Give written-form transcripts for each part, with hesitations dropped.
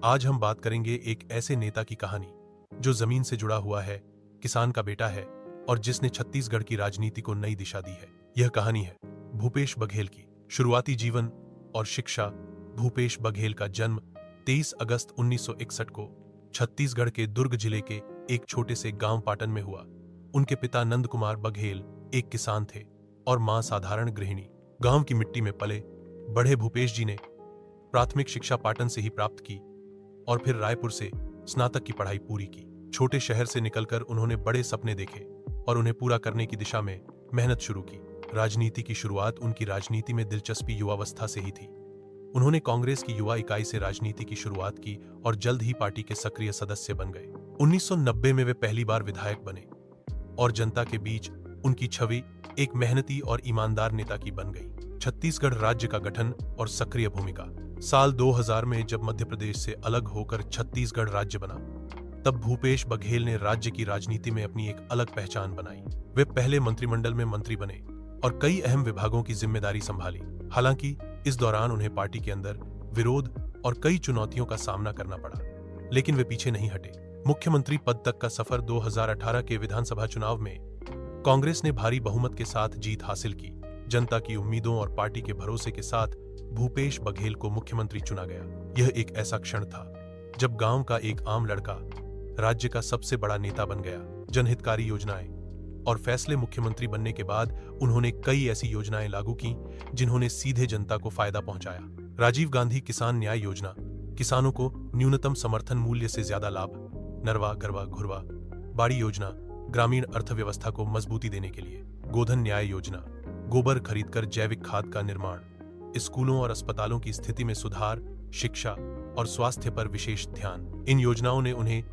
आज हम बात करेंगे एक ऐसे नेता की कहानी जो जमीन से जुड़ा हुआ है, किसान का बेटा है और जिसने छत्तीसगढ़ की राजनीति को नई दिशा दी है। यह कहानी है भूपेश बघेल की। शुरुआती जीवन और शिक्षा। भूपेश बघेल का जन्म 23 अगस्त 1961 को छत्तीसगढ़ के दुर्ग जिले के एक छोटे से गांव पाटन में हुआ। उनके पिता नंद कुमार बघेल एक किसान थे और मां साधारण गृहिणी। गांव की मिट्टी में पले बढ़े भूपेश जी ने प्राथमिक शिक्षा पाटन से ही प्राप्त की और फिर रायपुर से स्नातक की पढ़ाई पूरी की। छोटे शहर से निकलकर उन्होंने बड़े सपने देखे और उन्हें पूरा करने की दिशा में मेहनत शुरू की। राजनीति की शुरुआत उनकी राजनीति में दिलचस्पी युवावस्था से ही थी। उन्होंने कांग्रेस की युवा इकाई से राजनीति की शुरुआत की और जल्द ही पार्टी के सक्रिय सदस्य बन गए। 1990 में वे पहली बार विधायक बने और जनता के बीच उनकी छवि एक मेहनती और ईमानदार नेता की बन गई। छत्तीसगढ़ राज्य का गठन और सक्रिय भूमिका। साल 2000 में जब मध्य प्रदेश से अलग होकर छत्तीसगढ़ राज्य बना, तब भूपेश बघेल ने राज्य की राजनीति में अपनी एक अलग पहचान बनाई। वे पहले मंत्रिमंडल में मंत्री बने और कई अहम विभागों की जिम्मेदारी संभाली। हालांकि इस दौरान उन्हें पार्टी के अंदर विरोध और कई चुनौतियों का सामना करना पड़ा, लेकिन वे पीछे नहीं हटे। मुख्यमंत्री पद तक का सफर। 2018 के विधानसभा चुनाव में कांग्रेस ने भारी बहुमत के साथ जीत हासिल की। जनता की उम्मीदों और पार्टी के भरोसे के साथ भूपेश बघेल को मुख्यमंत्री चुना गया। यह एक ऐसा क्षण था जब गांव का एक आम लड़का राज्य का सबसे बड़ा नेता बन गया। जनहितकारी योजनाएं और फैसले। मुख्यमंत्री बनने के बाद उन्होंने कई ऐसी योजनाएं लागू की जिन्होंने सीधे जनता को फायदा पहुंचाया। राजीव गांधी किसान न्याय योजना, किसानों को न्यूनतम समर्थन मूल्य से ज्यादा लाभ। नरवा गरवा घुरवा बाड़ी योजना, ग्रामीण अर्थव्यवस्था को मजबूती देने के लिए। गोधन न्याय योजना, गोबर खरीदकर जैविक खाद का निर्माण। स्कूलों और अस्पतालों की स्थिति में सुधार। शिक्षा और स्वास्थ्य पर विशेष ध्यान। इन योजनाओं ने उन्हें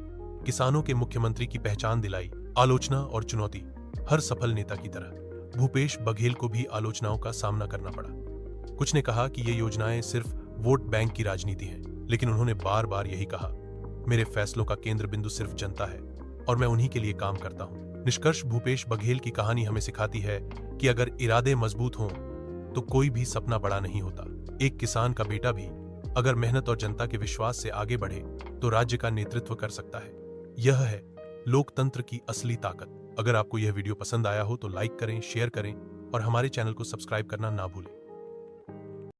किसानों के मुख्यमंत्री की पहचान दिलाई। आलोचना और चुनौती। हर सफल नेता की तरह भूपेश बघेल को भी आलोचनाओं का सामना करना पड़ा। कुछ ने कहा कि ये योजनाएं सिर्फ वोट बैंक की राजनीति है, लेकिन उन्होंने बार बार यही कहा, मेरे फैसलों का केंद्र बिंदु सिर्फ जनता है और मैं उन्हीं के लिए काम करता हूं। निष्कर्ष, भूपेश बघेल की कहानी हमें सिखाती है कि अगर इरादे मजबूत हों तो कोई भी सपना बड़ा नहीं होता। एक किसान का बेटा भी अगर मेहनत और जनता के विश्वास से आगे बढ़े तो राज्य का नेतृत्व कर सकता है। यह है लोकतंत्र की असली ताकत। अगर आपको यह वीडियो पसंद आया हो तो लाइक करें, शेयर करें और हमारे चैनल को सब्सक्राइब करना ना भूलें।